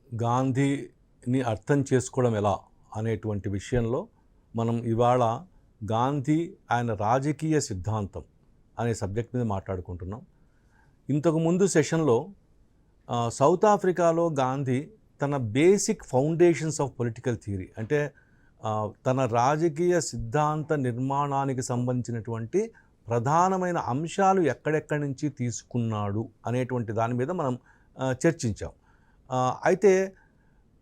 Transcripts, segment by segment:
గాంధీని అర్థం చేసుకోవడం ఎలా అనేటువంటి విషయంలో మనం ఇవాళ గాంధీ ఆయన రాజకీయ సిద్ధాంతం అనే సబ్జెక్ట్ మీద మాట్లాడుకుంటున్నాం. ఇంతకుముందు సెషన్లో సౌత్ ఆఫ్రికాలో గాంధీ తన basic foundations of political theory అంటే తన రాజకీయ సిద్ధాంత నిర్మాణానికి సంబంధించినటువంటి ప్రధానమైన అంశాలు ఎక్కడెక్కడి నుంచి తీసుకున్నాడు అనేటువంటి దాని మీద మనం చర్చించాం. అయితే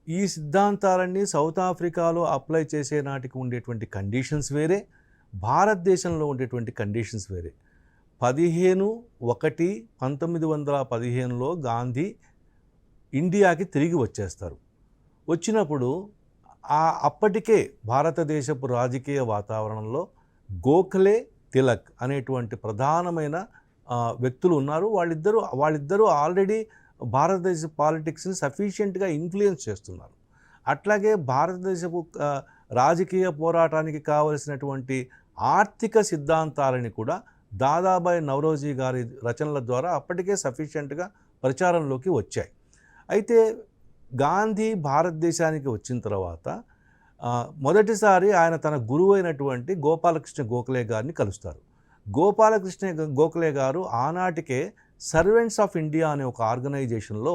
ఈ సిద్ధాంతాలన్నీ సౌత్ ఆఫ్రికాలో అప్లై చేసే నాటికి ఉండేటువంటి కండిషన్స్ వేరే, భారతదేశంలో ఉండేటువంటి కండిషన్స్ వేరే. 15/1/1915లో గాంధీ ఇండియాకి తిరిగి వచ్చేస్తారు. వచ్చినప్పుడు అప్పటికే భారతదేశపు రాజకీయ వాతావరణంలో గోఖలే, తిలక్ అనేటువంటి ప్రధానమైన వ్యక్తులు ఉన్నారు. వాళ్ళిద్దరూ ఆల్రెడీ భారతదేశ పాలిటిక్స్ని సఫిషియెంట్గా ఇన్ఫ్లుయెన్స్ చేస్తున్నారు. అట్లాగే భారతదేశపు రాజకీయ పోరాటానికి కావలసినటువంటి ఆర్థిక సిద్ధాంతాలని కూడా దాదాబాయి నౌరోజీ గారి రచనల ద్వారా అప్పటికే సఫిషియెంట్గా ప్రచారంలోకి వచ్చాయి. అయితే గాంధీ భారతదేశానికి వచ్చిన తర్వాత మొదటిసారి ఆయన తన గురువు అయినటువంటి గోపాలకృష్ణ గోఖలే గారిని కలుస్తారు. గోపాలకృష్ణ గోఖలే గారు ఆనాటికే సర్వెంట్స్ ఆఫ్ ఇండియా అనే ఒక ఆర్గనైజేషన్లో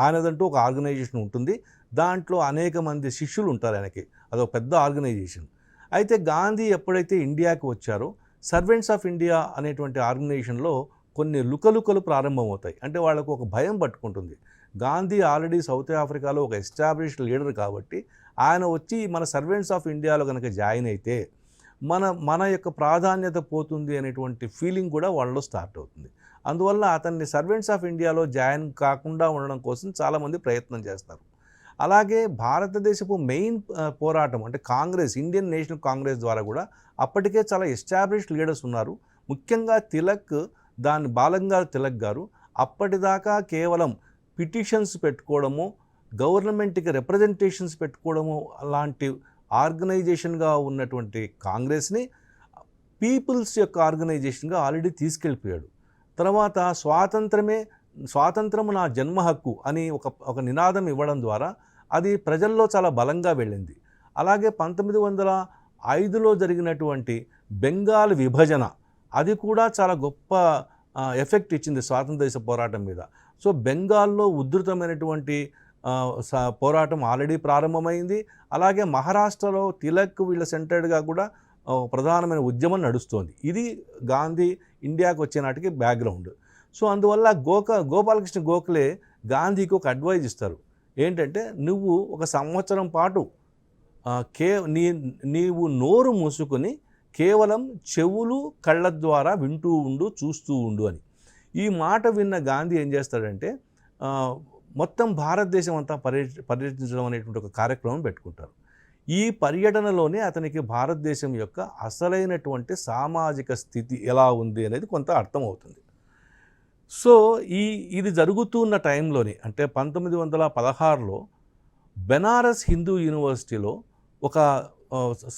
ఆయనదంటూ ఒక ఆర్గనైజేషన్ ఉంటుంది. దాంట్లో అనేక మంది శిష్యులు ఉంటారు ఆయనకి. అదొక పెద్ద ఆర్గనైజేషన్. అయితే గాంధీ ఎప్పుడైతే ఇండియాకి వచ్చారో సర్వెంట్స్ ఆఫ్ ఇండియా అనేటువంటి ఆర్గనైజేషన్లో కొన్ని లుకలుకలు ప్రారంభమవుతాయి. అంటే వాళ్ళకు ఒక భయం పట్టుకుంటుంది. గాంధీ ఆల్రెడీ సౌత్ ఆఫ్రికాలో ఒక ఎస్టాబ్లిష్డ్ లీడర్ కాబట్టి ఆయన వచ్చి మన సర్వెంట్స్ ఆఫ్ ఇండియాలో కనుక జాయిన్ అయితే మన యొక్క ప్రాధాన్యత పోతుంది అనేటువంటి ఫీలింగ్ కూడా వాళ్ళలో స్టార్ట్ అవుతుంది. అందువల్ల అతన్ని సర్వెంట్స్ ఆఫ్ ఇండియాలో జాయిన్ కాకుండా ఉండడం కోసం చాలామంది ప్రయత్నం చేస్తారు. అలాగే భారతదేశపు మెయిన్ పోరాటం అంటే కాంగ్రెస్, ఇండియన్ నేషనల్ కాంగ్రెస్ ద్వారా కూడా అప్పటికే చాలా ఎస్టాబ్లిష్డ్ లీడర్స్ ఉన్నారు. ముఖ్యంగా బాలంగారు తిలక్ గారు అప్పటిదాకా కేవలం పిటిషన్స్ పెట్టుకోవడము, గవర్నమెంట్కి రిప్రజెంటేషన్స్ పెట్టుకోవడము లాంటి ఆర్గనైజేషన్గా ఉన్నటువంటి కాంగ్రెస్ని పీపుల్స్ యొక్క ఆర్గనైజేషన్గా ఆల్రెడీ తీసుకెళ్ళిపోయాడు. తర్వాత స్వాతంత్రము నా జన్మ హక్కు అని ఒక నినాదం ఇవ్వడం ద్వారా అది ప్రజల్లో చాలా బలంగా వెళ్ళింది. అలాగే 1905లో జరిగినటువంటి బెంగాల్ విభజన అది కూడా చాలా గొప్ప ఎఫెక్ట్ ఇచ్చింది స్వాతంత్ర దేశ పోరాటం మీద. సో బెంగాల్లో ఉధృతమైనటువంటి పోరాటం ఆల్రెడీ ప్రారంభమైంది. అలాగే మహారాష్ట్రలో తిలక్ వీళ్ళ సెంటర్డ్గా కూడా ప్రధానమైన ఉద్యమం నడుస్తోంది. ఇది గాంధీ ఇండియాకి వచ్చే నాటికి బ్యాక్గ్రౌండ్. సో అందువల్ల గోపాలకృష్ణ గోఖలే గాంధీకి ఒక అడ్వైజ్ ఇస్తారు. ఏంటంటే నువ్వు ఒక సంవత్సరం పాటు నీవు నోరు మూసుకొని కేవలం చెవులు కళ్ళ ద్వారా వింటూ ఉండు, చూస్తూ ఉండు అని. ఈ మాట విన్న గాంధీ ఏం చేస్తాడంటే మొత్తం భారతదేశం అంతా పర్యటించడం అనేటువంటి ఒక కార్యక్రమం పెట్టుకుంటారు. ఈ పర్యటనలోనే అతనికి భారతదేశం యొక్క అసలైనటువంటి సామాజిక స్థితి ఎలా ఉంది అనేది కొంత అర్థమవుతుంది. సో ఇది జరుగుతున్న టైంలోనే అంటే 1916లో బెనారస్ హిందూ యూనివర్సిటీలో ఒక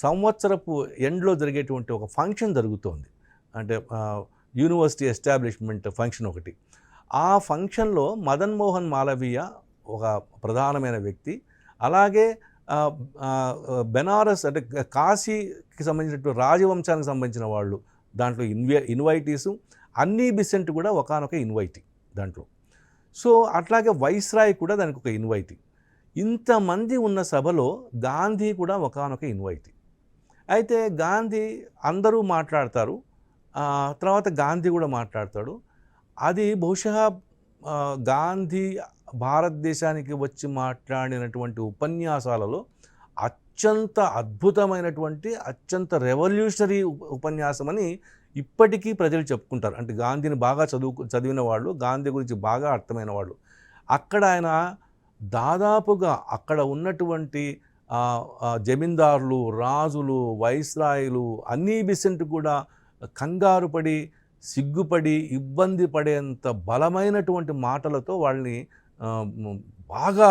సంవత్సరపు ఎండ్లో జరిగేటువంటి ఒక ఫంక్షన్ జరుగుతోంది. అంటే యూనివర్సిటీ ఎస్టాబ్లిష్మెంట్ ఫంక్షన్ ఒకటి. ఆ ఫంక్షన్లో మదన్ మోహన్ మాలవీయ ఒక ప్రధానమైన వ్యక్తి, అలాగే బెనారస్ అంటే కాశీకి సంబంధించినటువంటి రాజవంశానికి సంబంధించిన వాళ్ళు దాంట్లో ఇన్వైటీసు, అన్నీ బిసెంట్ కూడా ఒకానొక ఇన్వైటీ దాంట్లో. సో అట్లాగే వైస్రాయ్ కూడా దానికి ఒక ఇన్వైటీ. ఇంతమంది ఉన్న సభలో గాంధీ కూడా ఒకానొక ఇన్వైటీ. అయితే గాంధీ అందరూ మాట్లాడతారు, తర్వాత గాంధీ కూడా మాట్లాడతాడు. అది బహుశా గాంధీ భారతదేశానికి వచ్చి మాట్లాడినటువంటి ఉపన్యాసాలలో అత్యంత అద్భుతమైనటువంటి అత్యంత రెవల్యూషనరీ ఉపన్యాసం అని ఇప్పటికీ ప్రజలు చెప్పుకుంటారు. అంటే గాంధీని బాగా చదివిన వాళ్ళు, గాంధీ గురించి బాగా అర్థమైన వాళ్ళు. అక్కడ ఆయన దాదాపుగా అక్కడ ఉన్నటువంటి జమీందారులు, రాజులు, వైస్రాయులు, అన్నీ బిసెంట్ కూడా కంగారు పడి, సిగ్గుపడి, ఇబ్బంది పడేంత బలమైనటువంటి మాటలతో వాళ్ళని బాగా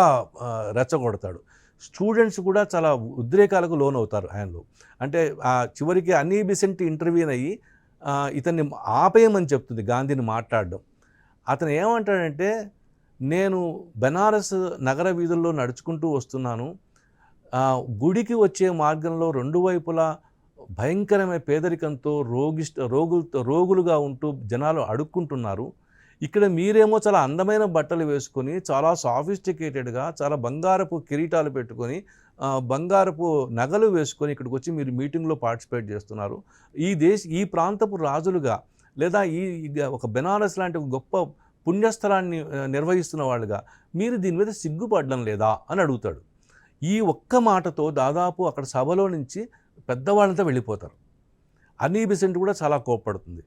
రెచ్చగొడతాడు. స్టూడెంట్స్ కూడా చాలా ఉద్రేకాలకు లోనవుతారు ఆయనలో. అంటే చివరికి అన్నీ బిసెంట్ ఇంటర్వ్యూన్ అయ్యి ఇతన్ని ఆపేయమని చెప్తుంది గాంధీని మాట్లాడడం. అతను ఏమంటాడంటే నేను బెనారస్ నగర వీధుల్లో నడుచుకుంటూ వస్తున్నాను. గుడికి వచ్చే మార్గంలో రెండు వైపులా భయంకరమైన పేదరికంతో రోగులుగా ఉంటూ జనాలు అడుక్కుంటున్నారు. ఇక్కడ మీరేమో చాలా అందమైన బట్టలు వేసుకొని, చాలా సాఫిస్టికేటెడ్‌గా, చాలా బంగారపు కిరీటాలు పెట్టుకొని, బంగారపు నగలు వేసుకొని ఇక్కడికి వచ్చి మీరు మీటింగ్‌లో పార్టిసిపేట్ చేస్తున్నారు. ఈ ప్రాంతపు రాజులుగా లేదా ఒక బెనారస్ లాంటి ఒక గొప్ప పుణ్యస్థలాన్ని నిర్వహిస్తున్న వాళ్ళుగా మీరు దీని మీద సిగ్గుపడడం లేదా అని అడుగుతాడు. ఈ ఒక్క మాటతో దాదాపు అక్కడ సభలో నుంచి పెద్దవాళ్ళంతా వెళ్ళిపోతారు. అనీ బెసెంట్ కూడా చాలా కోప్పడుతుంది.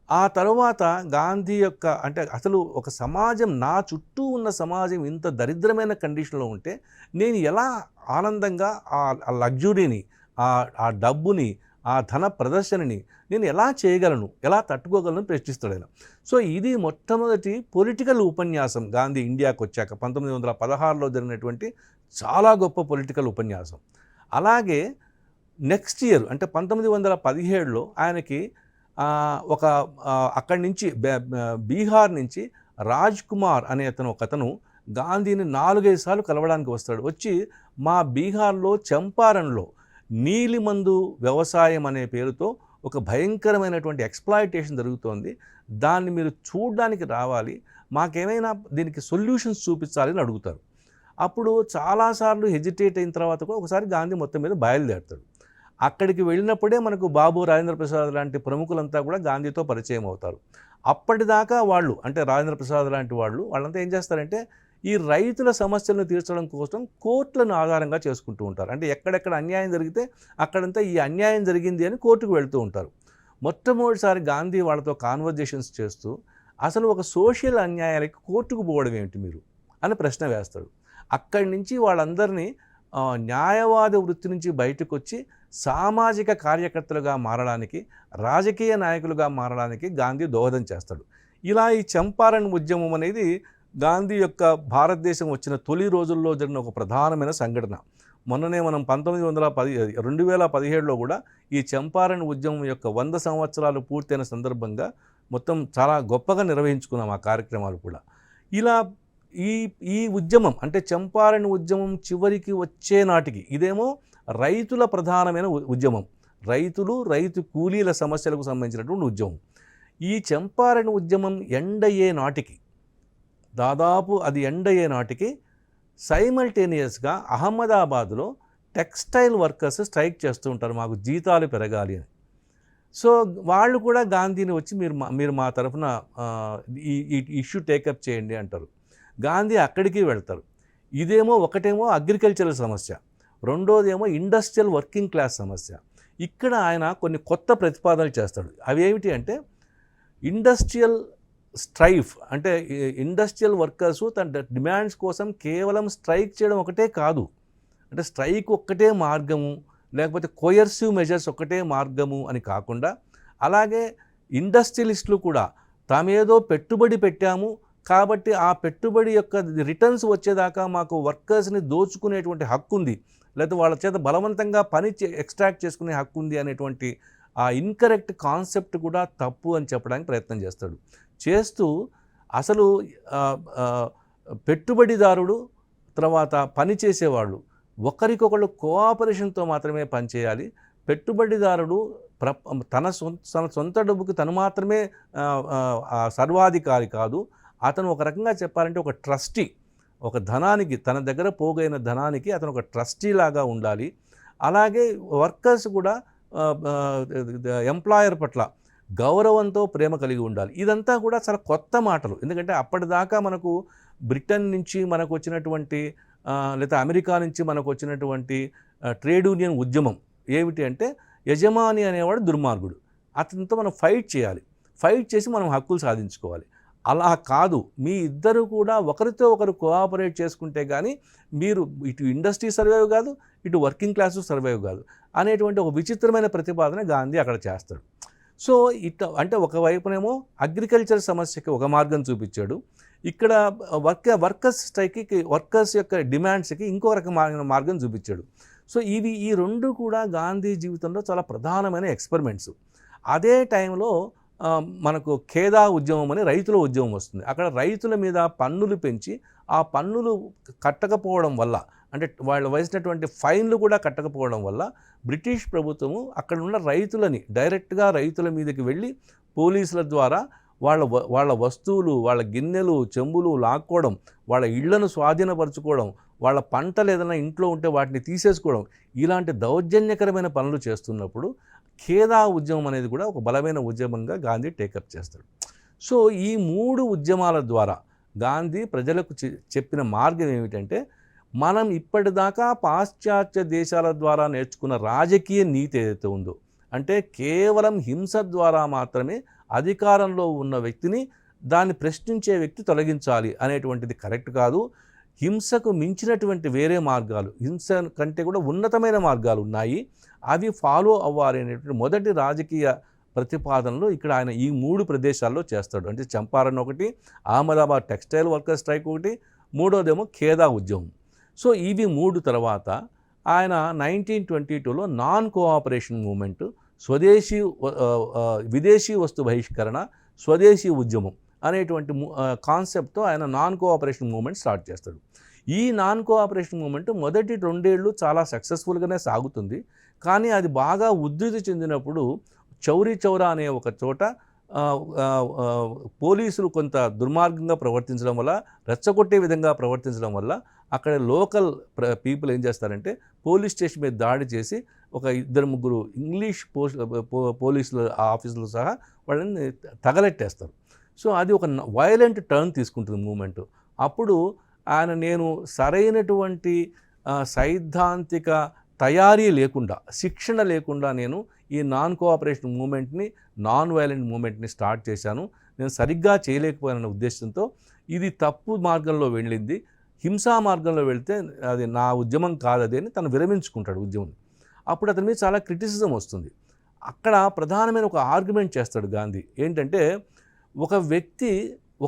ఆ తరువాత గాంధీ యొక్క అంటే అసలు ఒక సమాజం, నా చుట్టూ ఉన్న సమాజం ఇంత దరిద్రమైన కండిషన్లో ఉంటే నేను ఎలా ఆనందంగా ఆ లగ్జరీని, ఆ డబ్బుని, ఆ ధన ప్రదర్శనని నేను ఎలా చేయగలను, ఎలా తట్టుకోగలను ప్రశ్నిస్తాడు ఆయన. సో ఇది మొట్టమొదటి పొలిటికల్ ఉపన్యాసం గాంధీ ఇండియాకు వచ్చాక 1916లో జరిగినటువంటి చాలా గొప్ప పొలిటికల్ ఉపన్యాసం. అలాగే నెక్స్ట్ ఇయర్ అంటే 1917లో ఆయనకి అక్కడి నుంచి బీహార్ నుంచి రాజ్ కుమార్ అనే ఒకతను గాంధీని 4-5 సార్లు కలవడానికి వస్తాడు. వచ్చి మా బీహార్లో చంపారణ్లో నీలిమందు వ్యవసాయం అనే పేరుతో ఒక భయంకరమైనటువంటి ఎక్స్‌ప్లాయిటేషన్ జరుగుతోంది. దాన్ని మీరు చూడడానికి రావాలి, మాకేమైనా దీనికి సొల్యూషన్స్ చూపించాలని అడుగుతారు. అప్పుడు చాలాసార్లు హెజిటేట్ అయిన తర్వాత కూడా ఒకసారి గాంధీ మొత్తం మీద బయలుదేరుతాడు. అక్కడికి వెళ్ళినప్పుడే మనకు బాబు రాజేంద్ర ప్రసాద్ లాంటి ప్రముఖులంతా కూడా గాంధీతో పరిచయం అవుతారు. అప్పటిదాకా వాళ్ళు అంటే రాజేంద్ర ప్రసాద్ లాంటి వాళ్ళంతా ఏం చేస్తారంటే ఈ రైతుల సమస్యలను తీర్చడం కోసం కోర్టులను ఆధారంగా చేసుకుంటూ ఉంటారు. అంటే ఎక్కడెక్కడ అన్యాయం జరిగితే అక్కడంతా ఈ అన్యాయం జరిగింది అని కోర్టుకు వెళ్తూ ఉంటారు. మొట్టమొదటిసారి గాంధీ వాళ్ళతో కాన్వర్జేషన్స్ చేస్తూ అసలు ఒక సోషల్ అన్యాయాలకి కోర్టుకు పోవడం ఏమిటి మీరు అని ప్రశ్న వేస్తాడు. అక్కడి నుంచి వాళ్ళందరినీ న్యాయవాద వృత్తి నుంచి బయటకు వచ్చి సామాజిక కార్యకర్తలుగా మారడానికి, రాజకీయ నాయకులుగా మారడానికి గాంధీ దోహదం చేస్తాడు. ఇలా ఈ చంపారణ్ ఉద్యమం అనేది గాంధీ యొక్క భారతదేశం వచ్చిన తొలి రోజుల్లో జరిగిన ఒక ప్రధానమైన సంఘటన. మొన్ననే మనం 2017లో కూడా ఈ చంపారణ్ ఉద్యమం యొక్క 100 సంవత్సరాలు పూర్తయిన సందర్భంగా మొత్తం చాలా గొప్పగా నిర్వహించుకున్నాం ఆ కార్యక్రమాలు కూడా. ఇలా ఈ ఉద్యమం అంటే చంపారణ్ ఉద్యమం చివరికి వచ్చే నాటికి ఇదేమో రైతుల ప్రధానమైన ఉద్యమం, రైతు కూలీల సమస్యలకు సంబంధించినటువంటి ఉద్యమం. ఈ చంపారణ్ ఉద్యమం ఎండయ్యే నాటికి దాదాపు అది ఎండయ్యే నాటికి సైమల్టేనియస్గా అహ్మదాబాద్లో టెక్స్టైల్ వర్కర్స్ స్ట్రైక్ చేస్తూ ఉంటారు, మాకు జీతాలు పెరగాలి అని. సో వాళ్ళు కూడా గాంధీని వచ్చి మీరు మా తరఫున ఈ ఇష్యూ టేకప్ చేయండి అంటారు. గాంధీ అక్కడికి వెళ్తారు. ఒకటేమో అగ్రికల్చరల్ సమస్య, రెండోదేమో ఇండస్ట్రియల్ వర్కింగ్ క్లాస్ సమస్య. ఇక్కడ ఆయన కొన్ని కొత్త ప్రతిపాదనలు చేస్తాడు. అవి ఏమిటి అంటే ఇండస్ట్రియల్ స్ట్రైఫ్, అంటే ఇండస్ట్రియల్ వర్కర్సు తన డిమాండ్స్ కోసం కేవలం స్ట్రైక్ చేయడం ఒకటే కాదు, అంటే స్ట్రైక్ ఒక్కటే మార్గము లేకపోతే కోయర్సివ్ మెజర్స్ ఒక్కటే మార్గము అని కాకుండా, అలాగే ఇండస్ట్రియలిస్టులు కూడా తామేదో పెట్టుబడి పెట్టాము కాబట్టి ఆ పెట్టుబడి యొక్క రిటర్న్స్ వచ్చేదాకా మాకు వర్కర్స్ని దోచుకునేటువంటి హక్కు ఉంది, లేకపోతే వాళ్ళ చేత బలవంతంగా ఎక్స్ట్రాక్ట్ చేసుకునే హక్కు ఉంది అనేటువంటి ఆ ఇన్కరెక్ట్ కాన్సెప్ట్ కూడా తప్పు అని చెప్పడానికి ప్రయత్నం చేస్తూ అసలు పెట్టుబడిదారుడు తర్వాత పనిచేసేవాళ్ళు ఒకరికొకళ్ళు కోఆపరేషన్తో మాత్రమే పనిచేయాలి. పెట్టుబడిదారుడు తన సొంత డబ్బుకి తను మాత్రమే సర్వాధికారి కాదు, అతను ఒక రకంగా చెప్పాలంటే ఒక ట్రస్టీ, ఒక ధనానికి తన దగ్గర పోగైన ధనానికి అతను ఒక ట్రస్టీ లాగా ఉండాలి. అలాగే వర్కర్స్ కూడా ఎంప్లాయర్ పట్ల గౌరవంతో ప్రేమ కలిగి ఉండాలి. ఇదంతా కూడా చాలా కొత్త మాటలు, ఎందుకంటే అప్పటిదాకా మనకు బ్రిటన్ నుంచి మనకు వచ్చినటువంటి లేదా అమెరికా నుంచి మనకు వచ్చినటువంటి ట్రేడ్ యూనియన్ ఉద్యమం ఏమిటి అంటే యజమాని అనేవాడు దుర్మార్గుడు, అతనితో మనం ఫైట్ చేయాలి, ఫైట్ చేసి మనం హక్కులు సాధించుకోవాలి. అలా కాదు, మీ ఇద్దరు కూడా ఒకరితో ఒకరు కోఆపరేట్ చేసుకుంటే కానీ మీరు ఇటు ఇండస్ట్రీ సర్వైవ్ కాదు, ఇటు వర్కింగ్ క్లాసు సర్వైవ్ కాదు అనేటువంటి ఒక విచిత్రమైన ప్రతిపాదన గాంధీ అక్కడ చేస్తాడు. సో అంటే ఒకవైపునేమో అగ్రికల్చర్ సమస్యకి ఒక మార్గం చూపించాడు, ఇక్కడ వర్కర్స్ స్ట్రైక్కి వర్కర్స్ యొక్క డిమాండ్స్కి ఇంకో రకమైన మార్గం చూపించాడు. సో ఈ రెండు కూడా గాంధీ జీవితంలో చాలా ప్రధానమైన ఎక్స్పెరిమెంట్స్. అదే టైంలో మనకు ఖేదా ఉద్యమం అని రైతుల ఉద్యమం వస్తుంది. అక్కడ రైతుల మీద పన్నులు పెంచి ఆ పన్నులు కట్టకపోవడం వల్ల, అంటే వాళ్ళు వేసినటువంటి ఫైన్లు కూడా కట్టకపోవడం వల్ల బ్రిటిష్ ప్రభుత్వము అక్కడ ఉన్న రైతులని డైరెక్ట్గా రైతుల మీదకి వెళ్ళి పోలీసుల ద్వారా వాళ్ళ వస్తువులు, వాళ్ళ గిన్నెలు, చెంబులు లాక్కోవడం, వాళ్ళ ఇళ్లను స్వాధీనపరచుకోవడం, వాళ్ళ పంటలు ఏదైనా ఇంట్లో ఉంటే వాటిని తీసేసుకోవడం, ఇలాంటి దౌర్జన్యకరమైన పనులు చేస్తున్నప్పుడు ఖేదా ఉద్యమం అనేది కూడా ఒక బలమైన ఉద్యమంగా గాంధీ టేకప్ చేస్తాడు. సో ఈ 3 ఉద్యమాల ద్వారా గాంధీ ప్రజలకు చెప్పిన మార్గం ఏమిటంటే, మనం ఇప్పటిదాకా పాశ్చాత్య దేశాల ద్వారా నేర్చుకున్న రాజకీయ నీతి ఏదైతే ఉందో, అంటే కేవలం హింస ద్వారా మాత్రమే అధికారంలో ఉన్న వ్యక్తిని, దాన్ని ప్రశ్నించే వ్యక్తి తొలగించాలి అనేటువంటిది కరెక్ట్ కాదు. హింసకు మించినటువంటి వేరే మార్గాలు, హింస కంటే కూడా ఉన్నతమైన మార్గాలు ఉన్నాయి, అవి ఫాలో అవ్వాలి అనేటువంటి మొదటి రాజకీయ ప్రతిపాదనలు ఇక్కడ ఆయన ఈ 3 ప్రదేశాల్లో చేస్తాడు. అంటే చంపారన్ ఒకటి, అహ్మదాబాద్ టెక్స్టైల్ వర్కర్స్ స్ట్రైక్ ఒకటి, మూడోదేమో ఖేదా ఉద్యమం. సో ఇవి 3 తర్వాత ఆయన 1922లో నాన్ కోఆపరేషన్ మూమెంట్, స్వదేశీ విదేశీ వస్తు బహిష్కరణ, స్వదేశీ ఉద్యమం అనేటువంటి కాన్సెప్ట్తో ఆయన నాన్ కోఆపరేషన్ మూమెంట్ స్టార్ట్ చేస్తాడు. ఈ నాన్ కోఆపరేషన్ మూమెంట్ మొదటి 2 ఏళ్ళు చాలా సక్సెస్ఫుల్గానే సాగుతుంది. కానీ అది బాగా ఉద్ధృతి చెందినప్పుడు చౌరీ చౌరా అనే ఒక చోట పోలీసులు కొంత దుర్మార్గంగా ప్రవర్తించడం వల్ల, రెచ్చగొట్టే విధంగా ప్రవర్తించడం వల్ల అక్కడ లోకల్ పీపుల్ ఏం చేస్తారంటే పోలీస్ స్టేషన్ మీద దాడి చేసి ఒక 2-3 ఇంగ్లీష్ పోలీసుల ఆఫీసులు సహా వాళ్ళని తగలెట్టేస్తారు. సో అది ఒక వైలెంట్ టర్న్ తీసుకుంటుంది మూమెంట్. అప్పుడు ఆయన నేను సరైనటువంటి సైద్ధాంతిక తయారీ లేకుండా, శిక్షణ లేకుండా నేను ఈ నాన్ కోఆపరేషన్ మూమెంట్ని, నాన్ వైలెంట్ మూమెంట్ని స్టార్ట్ చేశాను, నేను సరిగ్గా చేయలేకపోయాననే ఉద్దేశంతో ఇది తప్పు మార్గంలో వెళ్ళింది, హింసా మార్గంలో వెళ్తే అది నా ఉద్యమం కాదది అని తను విరమించుకుంటాడు ఉద్యమం. అప్పుడు అతని మీద చాలా క్రిటిసిజం వస్తుంది. అక్కడ ప్రధానమైన ఒక ఆర్గ్యుమెంట్ చేస్తాడు గాంధీ. ఏంటంటే, ఒక వ్యక్తి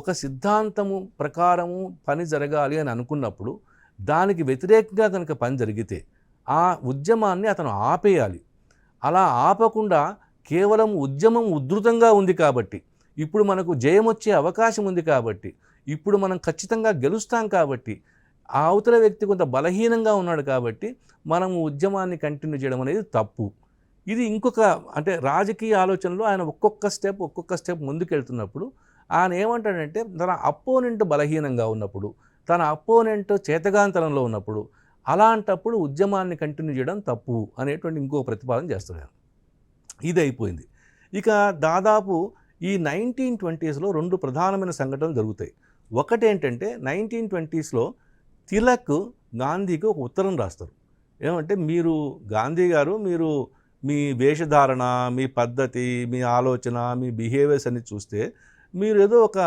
ఒక సిద్ధాంతము ప్రకారము పని జరగాలి అని అనుకున్నప్పుడు దానికి వ్యతిరేకంగా కనుక పని జరిగితే ఆ ఉద్యమాన్ని అతను ఆపేయాలి. అలా ఆపకుండా కేవలం ఉద్యమం ఉధృతంగా ఉంది కాబట్టి, ఇప్పుడు మనకు జయం వచ్చే అవకాశం ఉంది కాబట్టి, ఇప్పుడు మనం ఖచ్చితంగా గెలుస్తాం కాబట్టి, ఆ అవతల వ్యక్తి కొంత బలహీనంగా ఉన్నాడు కాబట్టి మనం ఉద్యమాన్ని కంటిన్యూ చేయడం అనేది తప్పు. ఇది ఇంకొక, అంటే రాజకీయ ఆలోచనలో ఆయన ఒక్కొక్క స్టెప్ ముందుకెళ్తున్నప్పుడు ఆయన ఏమంటాడంటే, తన అపోనెంట్ బలహీనంగా ఉన్నప్పుడు, తన అపోనెంట్ చేతగాంతనంలో ఉన్నప్పుడు, అలాంటప్పుడు ఉద్యమాన్ని కంటిన్యూ చేయడం తప్పు అనేటువంటి ఇంకో ప్రతిపాదన చేస్తాడు. ఇది అయిపోయింది. ఇక దాదాపు ఈ 1920స్లో 2 ప్రధానమైన సంఘటనలు జరుగుతాయి. ఒకటేంటంటే 1920స్లో తిలక్ గాంధీకి ఒక ఉత్తరం రాస్తారు. ఏమంటే, మీరు గాంధీ గారు, మీరు మీ వేషధారణ, మీ పద్ధతి, మీ ఆలోచన, మీ బిహేవియర్స్ అన్ని చూస్తే మీరు ఏదో ఒక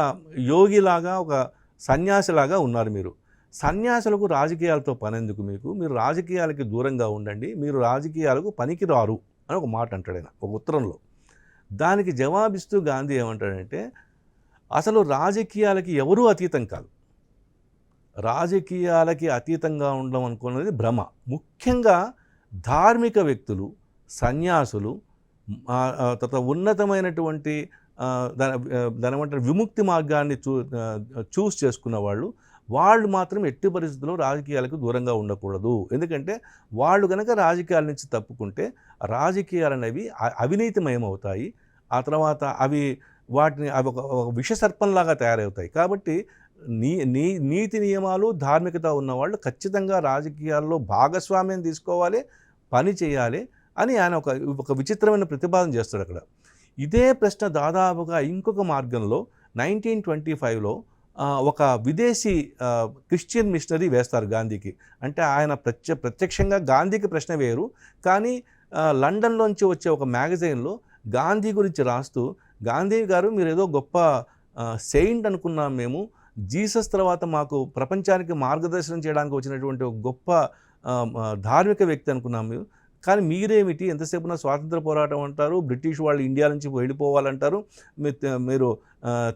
యోగిలాగా, ఒక సన్యాసిలాగా ఉన్నారు. మీరు సన్యాసులకు రాజకీయాలతో పనేందుకు మీకు, మీరు రాజకీయాలకి దూరంగా ఉండండి, మీరు రాజకీయాలకు పనికి రారు అని ఒక మాట అంటాడు ఆయన ఒక ఉత్తరంలో. దానికి జవాబిస్తూ గాంధీ ఏమంటాడంటే, అసలు రాజకీయాలకి ఎవరూ అతీతం కాదు, రాజకీయాలకి అతీతంగా ఉండడం అనుకున్నది భ్రమ. ముఖ్యంగా ధార్మిక వ్యక్తులు, సన్యాసులు, తర్వాత ఉన్నతమైనటువంటి దాని విముక్తి మార్గాన్ని చూస్ చేసుకున్న వాళ్ళు మాత్రం ఎట్టి పరిస్థితుల్లో రాజకీయాలకు దూరంగా ఉండకూడదు. ఎందుకంటే వాళ్ళు కనుక రాజకీయాల నుంచి తప్పుకుంటే రాజకీయాలు అనేవి అవినీతిమయమవుతాయి. ఆ తర్వాత అవి ఒక విషసర్పంలాగా తయారవుతాయి. కాబట్టి నీతి నియమాలు, ధార్మికత ఉన్నవాళ్ళు ఖచ్చితంగా రాజకీయాల్లో భాగస్వామ్యం తీసుకోవాలి, పని చేయాలి అని ఆయన ఒక విచిత్రమైన ప్రతిపాదన చేస్తాడు అక్కడ. ఇదే ప్రశ్న దాదాపుగా ఇంకొక మార్గంలో 1925లో ఒక విదేశీ క్రిస్టియన్ మిషనరీ వేస్తారు గాంధీకి. అంటే ఆయన ప్రత్యక్షంగా గాంధీకి ప్రశ్న వేయరు, కానీ లండన్లోంచి వచ్చే ఒక మ్యాగజైన్లో గాంధీ గురించి రాస్తూ, గాంధీ గారు మీరు ఏదో గొప్ప సెయింట్ అనుకున్నాం మేము, జీసస్ తర్వాత మాకు ప్రపంచానికి మార్గదర్శనం చేయడానికి వచ్చినటువంటి ఒక గొప్ప ధార్మిక వ్యక్తి అనుకున్నాం మేము, కానీ మీరేమిటి, ఎంతసేపున స్వాతంత్ర పోరాటం అంటారు, బ్రిటిష్ వాళ్ళు ఇండియా నుంచి వెళ్ళిపోవాలంటారు, మీరు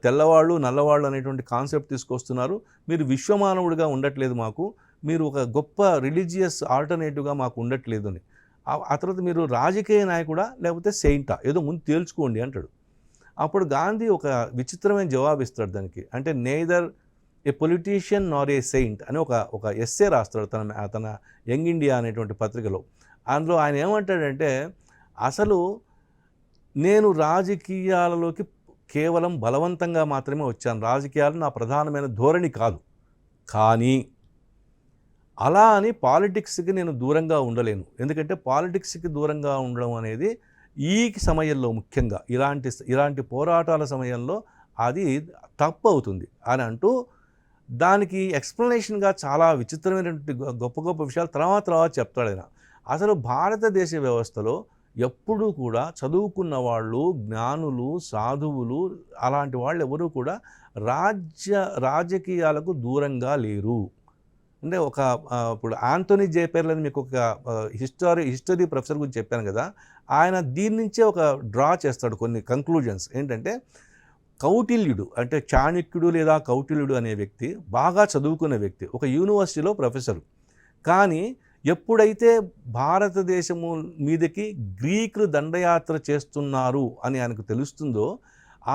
తెల్లవాళ్ళు నల్లవాళ్ళు అనేటువంటి కాన్సెప్ట్ తీసుకొస్తున్నారు, మీరు విశ్వమానవుడిగా ఉండట్లేదు మాకు, మీరు ఒక గొప్ప రిలీజియస్ ఆల్టర్నేటివ్గా మాకు ఉండట్లేదు అని. ఆ తర్వాత మీరు రాజకీయ నాయకుడా లేకపోతే సెయింటా, ఏదో ముందు తేల్చుకోండి అంటాడు. అప్పుడు గాంధీ ఒక విచిత్రమైన జవాబు ఇస్తాడు దానికి. అంటే నెయిదర్ ఏ పొలిటీషియన్ నార్ ఏ సెయింట్ అని ఒక ఎస్సే రాస్తాడు తన యంగ్ ఇండియా అనేటువంటి పత్రికలో. అందులో ఆయన ఏమంటాడంటే, అసలు నేను రాజకీయాలలోకి కేవలం బలవంతంగా మాత్రమే వచ్చాను, రాజకీయాలు నా ప్రధానమైన ధోరణి కాదు, కానీ అలా అని పాలిటిక్స్కి నేను దూరంగా ఉండలేను. ఎందుకంటే పాలిటిక్స్కి దూరంగా ఉండడం అనేది ఈ సమయంలో ముఖ్యంగా ఇలాంటి పోరాటాల సమయంలో అది తప్పు అవుతుంది అని అంటూ దానికి ఎక్స్ప్లెనేషన్గా చాలా విచిత్రమైనటువంటి గొప్ప విషయాలు తర్వాత చెప్తాడు ఆయన. అసలు భారతదేశ వ్యవస్థలో ఎప్పుడూ కూడా చదువుకున్న వాళ్ళు, జ్ఞానులు, సాధువులు అలాంటి వాళ్ళు ఎవరూ కూడా రాజకీయాలకు దూరంగా లేరు. అంటే ఇప్పుడు ఆంథోనీ జేపెర్ల్ అని మీకు ఒక హిస్టరీ ప్రొఫెసర్ గురించి చెప్పాను కదా, ఆయన దీని నుంచే ఒక డ్రా చేస్తాడు కొన్ని కంక్లూజన్స్. ఏంటంటే కౌటిల్యుడు అంటే చాణక్యుడు లేదా కౌటిల్యుడు అనే వ్యక్తి బాగా చదువుకున్న వ్యక్తి, ఒక యూనివర్సిటీలో ప్రొఫెసరు. కానీ ఎప్పుడైతే భారతదేశము మీదకి గ్రీకులు దండయాత్ర చేస్తున్నారు అని ఆయనకు తెలుస్తుందో,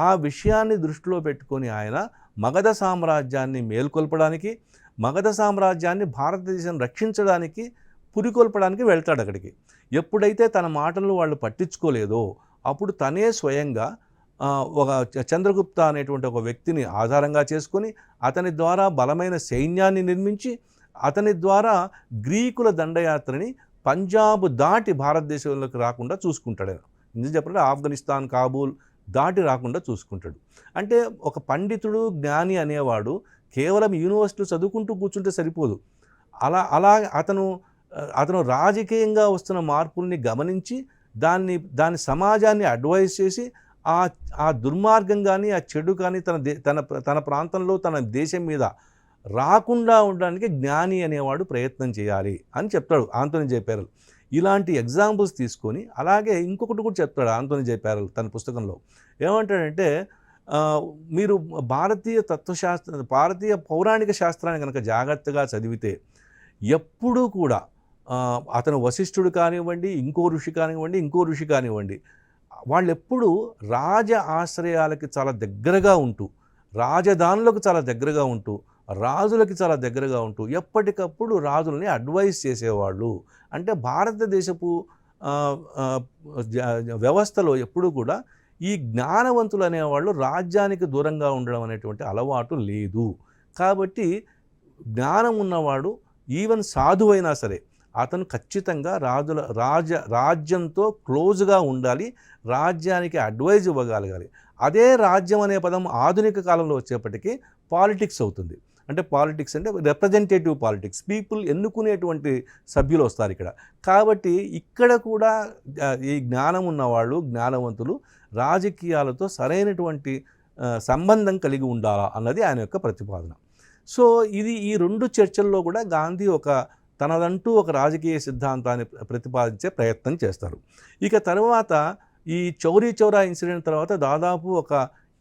ఆ విషయాన్ని దృష్టిలో పెట్టుకొని ఆయన మగధ సామ్రాజ్యాన్ని మేల్కొల్పడానికి, మగధ సామ్రాజ్యాన్ని భారతదేశం రక్షించడానికి పురికొల్పడానికి వెళ్తాడు అక్కడికి. ఎప్పుడైతే తన మాటలను వాళ్ళు పట్టించుకోలేదో అప్పుడు తనే స్వయంగా ఒక చంద్రగుప్త అనేటువంటి ఒక వ్యక్తిని ఆధారంగా చేసుకొని అతని ద్వారా బలమైన సైన్యాన్ని నిర్మించి అతని ద్వారా గ్రీకుల దండయాత్రని పంజాబ్ దాటి భారతదేశంలోకి రాకుండా చూసుకుంటాడు. నిజం చెప్పాలంటే ఆఫ్ఘనిస్తాన్, కాబూల్ దాటి రాకుండా చూసుకుంటాడు. అంటే ఒక పండితుడు, జ్ఞాని అనేవాడు కేవలం యూనివర్సిటీలో చదువుకుంటూ కూర్చుంటే సరిపోదు. అలా అతను రాజకీయంగా వస్తున్న మార్పుల్ని గమనించి దాని సమాజాన్ని అడ్వైజ్ చేసి ఆ దుర్మార్గం కానీ ఆ చెడు కానీ తన ప్రాంతంలో తన దేశం మీద రాకుండా ఉండడానికి జ్ఞాని అనేవాడు ప్రయత్నం చేయాలి అని చెప్తాడు ఆంథోనీ జేపెరల్. ఇలాంటి ఎగ్జాంపుల్స్ తీసుకొని అలాగే ఇంకొకటి కూడా చెప్తాడు ఆంథోనీ జేపెరల్ తన పుస్తకంలో. ఏమంటాడంటే, మీరు భారతీయ పౌరాణిక శాస్త్రాన్ని కనుక జాగ్రత్తగా చదివితే ఎప్పుడూ కూడా అతను వశిష్ఠుడు కానివ్వండి, ఇంకో ఋషి కానివ్వండి, వాళ్ళెప్పుడూ రాజ ఆశ్రయాలకి చాలా దగ్గరగా ఉంటూ, రాజధానులకు చాలా దగ్గరగా ఉంటూ, రాజులకి చాలా దగ్గరగా ఉంటూ ఎప్పటికప్పుడు రాజుల్ని అడ్వైస్ చేసేవాళ్ళు. అంటే భారతదేశపు వ్యవస్థలో ఎప్పుడూ కూడా ఈ జ్ఞానవంతులు అనేవాళ్ళు రాజ్యానికి దూరంగా ఉండడం అనేటువంటి అలవాటు లేదు. కాబట్టి జ్ఞానం ఉన్నవాడు ఈవెన్ సాధువైనా సరే అతను ఖచ్చితంగా రాజ్యంతో క్లోజ్గా ఉండాలి, రాజ్యానికి అడ్వైజ్ ఇవ్వగలగాలి. అదే రాజ్యం అనే పదం ఆధునిక కాలంలో వచ్చేప్పటికీ పాలిటిక్స్ అవుతుంది. అంటే పాలిటిక్స్ అంటే రిప్రజెంటేటివ్ పాలిటిక్స్, పీపుల్ ఎన్నుకునేటువంటి సభ్యులు వస్తారు ఇక్కడ. కాబట్టి ఇక్కడ కూడా ఈ జ్ఞానం ఉన్నవాళ్ళు, జ్ఞానవంతులు రాజకీయాలతో సరైనటువంటి సంబంధం కలిగి ఉండాలా అన్నది ఆయన యొక్క ప్రతిపాదన. సో ఈ రెండు చర్చల్లో కూడా గాంధీ తనదంటూ ఒక రాజకీయ సిద్ధాంతాన్ని ప్రతిపాదించే ప్రయత్నం చేస్తారు. ఇక తర్వాత ఈ చౌరీ చౌరా ఇన్సిడెంట్ తర్వాత దాదాపు ఒక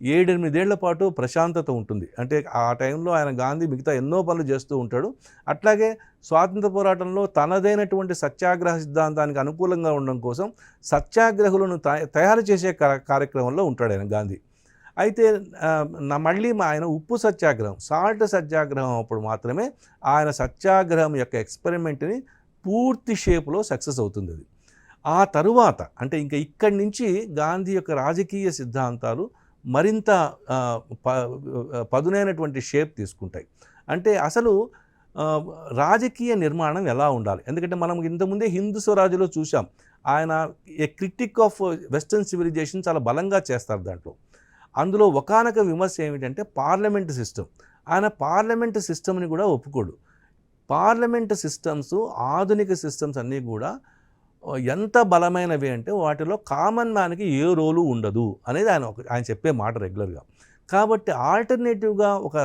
7-8 ఏళ్ల పాటు ప్రశాంతత ఉంటుంది. అంటే ఆ టైంలో ఆయన గాంధీ మిగతా ఎన్నో పనులు చేస్తూ ఉంటాడు. అట్లాగే స్వాతంత్ర పోరాటంలో తనదైనటువంటి సత్యాగ్రహ సిద్ధాంతానికి అనుకూలంగా ఉండడం కోసం సత్యాగ్రహులను తయారు చేసే కార్యక్రమంలో ఉంటాడు ఆయన గాంధీ. అయితే మళ్ళీ ఆయన ఉప్పు సత్యాగ్రహం, సాల్ట్ సత్యాగ్రహం అప్పుడు మాత్రమే ఆయన సత్యాగ్రహం యొక్క ఎక్స్పెరిమెంట్ని పూర్తి షేప్లో సక్సెస్ అవుతుంది. అది ఆ తరువాత అంటే ఇంకా ఇక్కడి నుంచి గాంధీ యొక్క రాజకీయ సిద్ధాంతాలు మరింత పదునైనటువంటి షేప్ తీసుకుంటాయి. అంటే అసలు రాజకీయ నిర్మాణం ఎలా ఉండాలి, ఎందుకంటే మనం ఇంతకుముందే హిందూ స్వరాజ్యలో చూసాం, ఆయన ఏ క్రిటిక్ ఆఫ్ వెస్టర్న్ సివిలైజేషన్ చాలా బలంగా చేస్తారు దాంట్లో. అందులో ఒకానొక విమర్శ ఏమిటంటే పార్లమెంట్ సిస్టమ్. ఆయన పార్లమెంట్ సిస్టమ్ని కూడా ఒప్పుకోడు. పార్లమెంట్ సిస్టమ్స్, ఆధునిక సిస్టమ్స్ అన్నీ కూడా ఎంత బలమైనవి అంటే వాటిలో కామన్ మ్యాన్కి ఏ రోలు ఉండదు అనేది ఆయన చెప్పే మాట రెగ్యులర్గా. కాబట్టి ఆల్టర్నేటివ్గా ఒక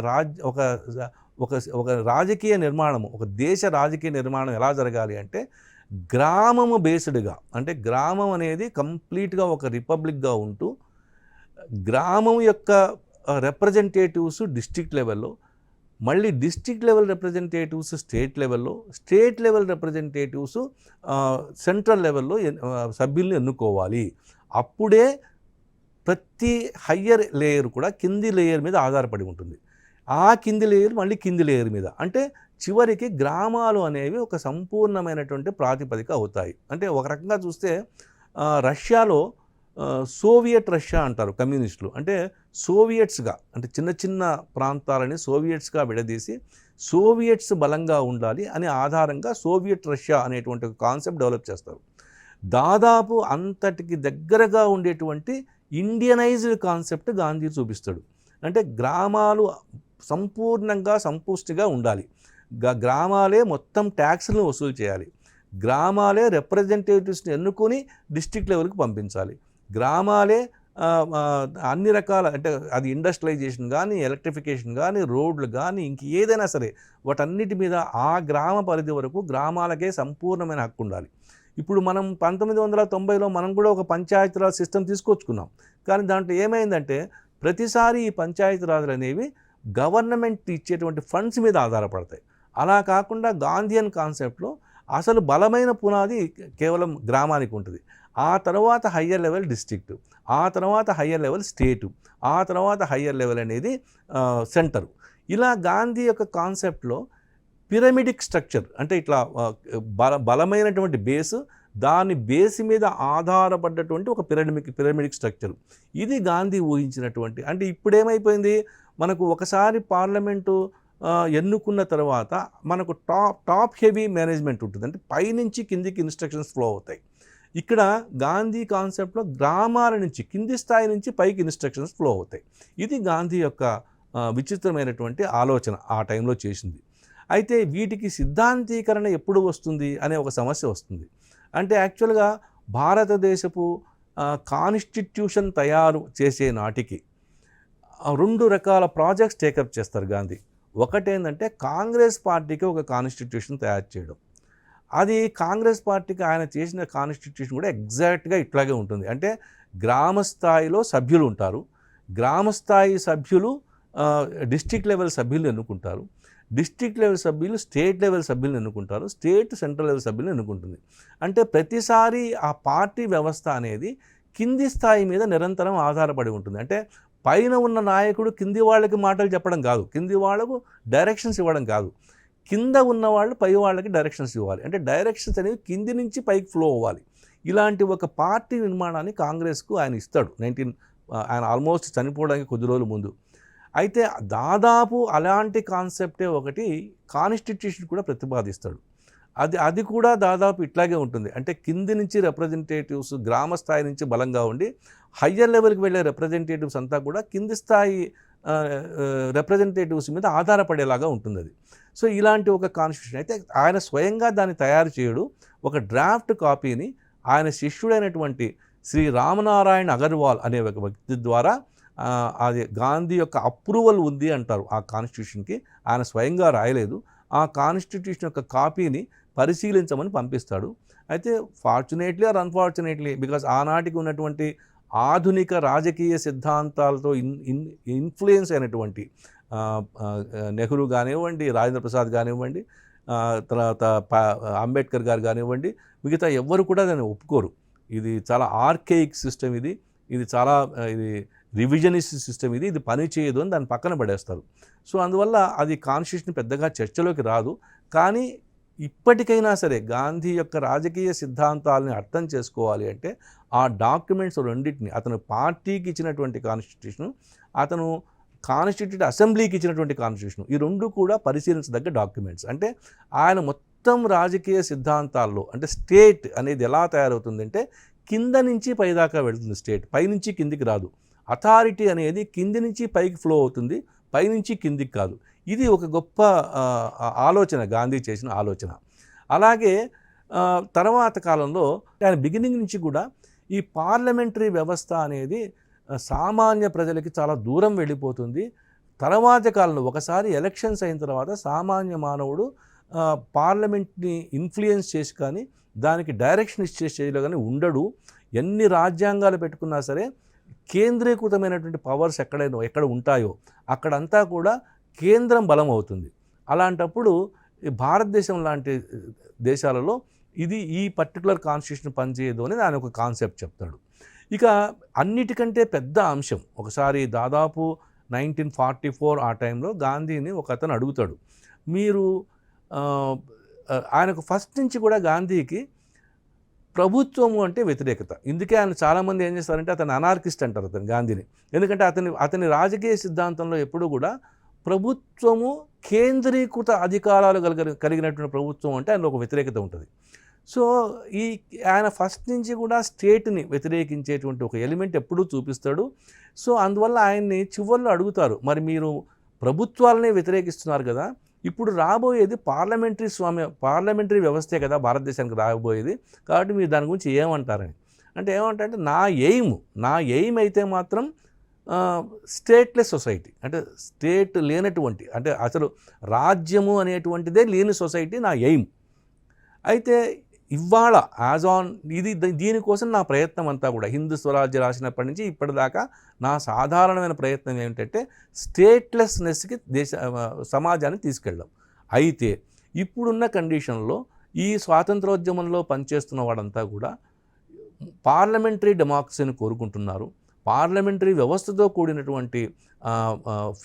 రాజకీయ నిర్మాణము, ఒక దేశ రాజకీయ నిర్మాణం ఎలా జరగాలి అంటే గ్రామము బేస్డ్గా, అంటే గ్రామం అనేది కంప్లీట్గా ఒక రిపబ్లిక్గా ఉంటూ గ్రామం యొక్క రిప్రజెంటేటివ్స్ డిస్ట్రిక్ట్ లెవెల్లో, మళ్ళీ డిస్ట్రిక్ట్ లెవెల్ రిప్రజెంటేటివ్స్ స్టేట్ లెవెల్లో, స్టేట్ లెవెల్ ప్రతి హయ్యర్ లేయర్ కూడా కింది లేయర్ మీద ఆధారపడి ఉంటుంది. ఆ కింది లేయర్ మళ్ళీ కింది లేయర్ మీద, అంటే చివరికి గ్రామాలు అనేవి ఒక సంపూర్ణమైనటువంటి ప్రాతిపదిక అవుతాయి. అంటే ఒక రకంగా చూస్తే రష్యాలో సోవియట్ రష్యా అంటారు కమ్యూనిస్టులు. అంటే సోవియట్స్గా, అంటే చిన్న చిన్న ప్రాంతాలని సోవియట్స్గా విడదీసి సోవియట్స్ బలంగా ఉండాలి అనే ఆధారంగా సోవియట్ రష్యా అనేటువంటి ఒక కాన్సెప్ట్ డెవలప్ చేస్తారు. దాదాపు అంతటికి దగ్గరగా ఉండేటువంటి ఇండియనైజ్డ్ కాన్సెప్ట్ గాంధీ చూపిస్తాడు. అంటే గ్రామాలు సంపూర్ణంగా సంపుష్టిగా ఉండాలి, గ్రామాలే మొత్తం ట్యాక్స్లను వసూలు చేయాలి, గ్రామాలే రిప్రజెంటేటివ్స్ని ఎన్నుకొని డిస్ట్రిక్ట్ లెవెల్కి పంపించాలి, గ్రామాలే అన్ని రకాల, అంటే అది ఇండస్ట్రియలైజేషన్ కానీ, ఎలక్ట్రిఫికేషన్ కానీ, రోడ్లు కానీ, ఇంక ఏదైనా సరే వాటన్నిటి మీద ఆ గ్రామ పరిధి వరకు గ్రామాలకే సంపూర్ణమైన హక్కు ఉండాలి. ఇప్పుడు మనం 1990లో మనం కూడా ఒక పంచాయతీరాజ్ సిస్టమ్ తీసుకొచ్చుకున్నాం. కానీ దాంట్లో ఏమైందంటే ప్రతిసారి ఈ పంచాయతీరాజులు అనేవి గవర్నమెంట్ ఇచ్చేటువంటి ఫండ్స్ మీద ఆధారపడతాయి. అలా కాకుండా గాంధీయన్ కాన్సెప్ట్లో అసలు బలమైన పునాది కేవలం గ్రామానికి ఉంటుంది. ఆ తర్వాత హయ్యర్ లెవెల్ డిస్ట్రిక్ట్, ఆ తర్వాత హయ్యర్ లెవెల్ స్టేటు, ఆ తర్వాత హయ్యర్ లెవెల్ అనేది సెంటరు. ఇలా గాంధీ యొక్క కాన్సెప్ట్లో పిరమిడిక్ స్ట్రక్చర్, అంటే ఇట్లా బలమైనటువంటి బేసు, దాని బేస్ మీద ఆధారపడ్డటువంటి ఒక పిరమిడిక్ స్ట్రక్చర్. ఇది గాంధీ ఊహించినటువంటి. అంటే ఇప్పుడేమైపోయింది, మనకు ఒకసారి పార్లమెంటు ఎన్నుకున్న తర్వాత మనకు టాప్ హెవీ మేనేజ్మెంట్ ఉంటుంది. అంటే పైనుంచి కిందికి ఇన్స్ట్రక్షన్స్ ఫ్లో అవుతాయి. ఇక్కడ గాంధీ కాన్సెప్ట్లో గ్రామాల నుంచి, కింది స్థాయి నుంచి పైకి ఇన్స్ట్రక్షన్స్ ఫ్లో అవుతాయి. ఇది గాంధీ యొక్క విచిత్రమైనటువంటి ఆలోచన ఆ టైంలో చేసింది. అయితే వీటికి సిద్ధాంతీకరణ ఎప్పుడు వస్తుంది అనే ఒక సమస్య వస్తుంది. అంటే యాక్చువల్గా భారతదేశపు కాన్స్టిట్యూషన్ తయారు చేసే నాటికి 2 రకాల ప్రాజెక్ట్స్ టేకప్ చేస్తారు గాంధీ. ఒకటేంటంటే కాంగ్రెస్ పార్టీకి ఒక కాన్స్టిట్యూషన్ తయారు చేయడం. అది కాంగ్రెస్ పార్టీకి ఆయన చేసిన కాన్స్టిట్యూషన్ కూడా ఎగ్జాక్ట్గా ఇట్లాగే ఉంటుంది. అంటే గ్రామ స్థాయిలో సభ్యులు ఉంటారు, గ్రామ స్థాయి సభ్యులు డిస్ట్రిక్ట్ లెవెల్ సభ్యులు ఎన్నుకుంటారు, డిస్ట్రిక్ట్ లెవెల్ సభ్యులు స్టేట్ లెవెల్ సభ్యులను ఎన్నుకుంటారు, స్టేట్ సెంట్రల్ లెవెల్ సభ్యులను ఎన్నుకుంటుంది. అంటే ప్రతిసారి ఆ పార్టీ వ్యవస్థ అనేది కింది స్థాయి మీద నిరంతరం ఆధారపడి ఉంటుంది. అంటే పైన ఉన్న నాయకుడు కింది వాళ్ళకి మాటలు చెప్పడం కాదు, కింది వాళ్ళకు డైరెక్షన్స్ ఇవ్వడం కాదు, కింద ఉన్న వాళ్ళు పై వాళ్ళకి డైరెక్షన్స్ ఇవ్వాలి. అంటే డైరెక్షన్స్ అనేవి కింది నుంచి పైకి ఫ్లో అవ్వాలి. ఇలాంటి ఒక పార్టీ నిర్మాణాన్ని కాంగ్రెస్కు ఆయన ఇస్తాడు. ఆయన ఆల్మోస్ట్ చనిపోవడానికి కొద్ది రోజుల ముందు. అయితే దాదాపు అలాంటి కాన్సెప్టే ఒకటి కాన్స్టిట్యూషన్ కూడా ప్రతిపాదిస్తాడు. అది కూడా దాదాపు ఇట్లాగే ఉంటుంది. అంటే కింది నుంచి రిప్రజెంటేటివ్స్ గ్రామ స్థాయి నుంచి బలంగా ఉండి హయ్యర్ లెవెల్కి వెళ్ళే రిప్రజెంటేటివ్స్ అంతా కూడా కింది స్థాయి రిప్రజెంటేటివ్స్ మీద ఆధారపడేలాగా ఉంటుంది అది. సో ఇలాంటి ఒక కాన్స్టిట్యూషన్ అయితే ఆయన స్వయంగా దాన్ని తయారు చేయడు. ఒక డ్రాఫ్ట్ కాపీని ఆయన శిష్యుడైనటువంటి శ్రీ రామనారాయణ అగర్వాల్ అనే ఒక వ్యక్తి ద్వారా అది గాంధీ యొక్క అప్రూవల్ ఉంది అంటారు ఆ కాన్స్టిట్యూషన్కి. ఆయన స్వయంగా రాయలేదు. ఆ కాన్స్టిట్యూషన్ యొక్క కాపీని పరిశీలించమని పంపిస్తాడు. అయితే ఫార్చునేట్లీ ఆర్ అన్ఫార్చునేట్లీ, బికాజ్ ఆనాటికి ఉన్నటువంటి ఆధునిక రాజకీయ సిద్ధాంతాలతో ఇన్ఫ్లుయెన్స్ అయినటువంటి నెహ్రూ కానివ్వండి, రాజేంద్ర ప్రసాద్ కానివ్వండి, తర్వాత అంబేద్కర్ గారు కానివ్వండి, మిగతా ఎవ్వరు కూడా దాన్ని ఒప్పుకోరు. ఇది చాలా ఆర్కేయిక్ సిస్టమ్, ఇది చాలా రివిజనిస్ట్ సిస్టమ్, ఇది పని చేయదు అని దాన్ని పక్కన పడేస్తారు. సో అందువల్ల అది కాన్స్టిట్యూషన్ పెద్దగా చర్చలోకి రాదు. కానీ ఇప్పటికైనా సరే గాంధీ యొక్క రాజకీయ సిద్ధాంతాలని అర్థం చేసుకోవాలి అంటే ఆ డాక్యుమెంట్స్ రెండింటిని, అతను పార్టీకి ఇచ్చినటువంటి కాన్స్టిట్యూషను, అతను కాన్స్టిట్యూట్ అసెంబ్లీకి ఇచ్చినటువంటి కాన్స్టిట్యూషన్, ఈ రెండు కూడా పరిశీలించదగ్గ డాక్యుమెంట్స్. అంటే ఆయన మొత్తం రాజకీయ సిద్ధాంతాల్లో, అంటే స్టేట్ అనేది ఎలా తయారవుతుందంటే కింద నుంచి పైదాకా వెళుతుంది, స్టేట్ పైనుంచి కిందికి రాదు. అథారిటీ అనేది కింది నుంచి పైకి ఫ్లో అవుతుంది, పైనుంచి కిందికి కాదు. ఇది ఒక గొప్ప ఆలోచన, గాంధీ చేసిన ఆలోచన. అలాగే తర్వాత కాలంలో ఆయన బిగినింగ్ నుంచి కూడా ఈ పార్లమెంటరీ వ్యవస్థ అనేది సామాన్య ప్రజలకి చాలా దూరం వెళ్ళిపోతుంది. తర్వాత కాలంలో ఒకసారి ఎలక్షన్స్ అయిన తర్వాత సామాన్య మానవుడు పార్లమెంట్ని ఇన్ఫ్లుయెన్స్ చేసి కానీ దానికి డైరెక్షన్ ఇచ్చే స్టేజ్లో కానీ ఉండడు. ఎన్ని రాజ్యాంగాలు పెట్టుకున్నా సరే కేంద్రీకృతమైనటువంటి పవర్స్ ఎక్కడ ఉంటాయో అక్కడంతా కూడా కేంద్రం బలం అవుతుంది. అలాంటప్పుడు భారతదేశం లాంటి దేశాలలో ఈ పర్టికులర్ కాన్స్టిట్యూషన్ పనిచేయదు అనేది ఆయన ఒక కాన్సెప్ట్ చెప్తాడు. ఇక అన్నిటికంటే పెద్ద అంశం, ఒకసారి దాదాపు 1944 ఆ టైంలో గాంధీని ఒక అతను అడుగుతాడు, మీరు ఆయనకు ఫస్ట్ నుంచి కూడా గాంధీకి ప్రభుత్వము అంటే వ్యతిరేకత. ఇందుకే ఆయన చాలామంది ఏం చేస్తారంటే అతను అనార్కిస్ట్ అంటారు అతను గాంధీని. ఎందుకంటే అతని రాజకీయ సిద్ధాంతంలో ఎప్పుడూ కూడా ప్రభుత్వము కేంద్రీకృత అధికారాలు కలిగినటువంటి ప్రభుత్వం అంటే ఆయనలో ఒక వ్యతిరేకత ఉంటుంది. సో ఆయన ఫస్ట్ నుంచి కూడా స్టేట్ని వ్యతిరేకించేటువంటి ఒక ఎలిమెంట్ ఎప్పుడూ చూపిస్తాడు. సో అందువల్ల ఆయన్ని చివరిలో అడుగుతారు, మరి మీరు ప్రభుత్వాలనే వ్యతిరేకిస్తున్నారు కదా, ఇప్పుడు రాబోయేది పార్లమెంటరీ వ్యవస్థే కదా భారతదేశానికి రాబోయేది, కాబట్టి మీరు దాని గురించి ఏమంటారని. అంటే ఏమంటారంటే నా ఎయిమ్ అయితే మాత్రం స్టేట్లెస్ సొసైటీ, అంటే స్టేట్ లేనటువంటి, అంటే అసలు రాజ్యము అనేటువంటిదే లేని సొసైటీ నా ఎయిమ్. అయితే ఇవాళ దీనికోసం నా ప్రయత్నం అంతా కూడా హిందూ స్వరాజ్య రాసినప్పటి నుంచి ఇప్పటిదాకా నా సాధారణమైన ప్రయత్నం ఏమిటంటే స్టేట్లెస్నెస్కి సమాజాన్ని తీసుకెళ్ళడం. అయితే ఇప్పుడున్న కండిషన్లో ఈ స్వాతంత్రోద్యమంలో పనిచేస్తున్న వాడంతా కూడా పార్లమెంటరీ డెమోక్రసీని కోరుకుంటున్నారు, పార్లమెంటరీ వ్యవస్థతో కూడినటువంటి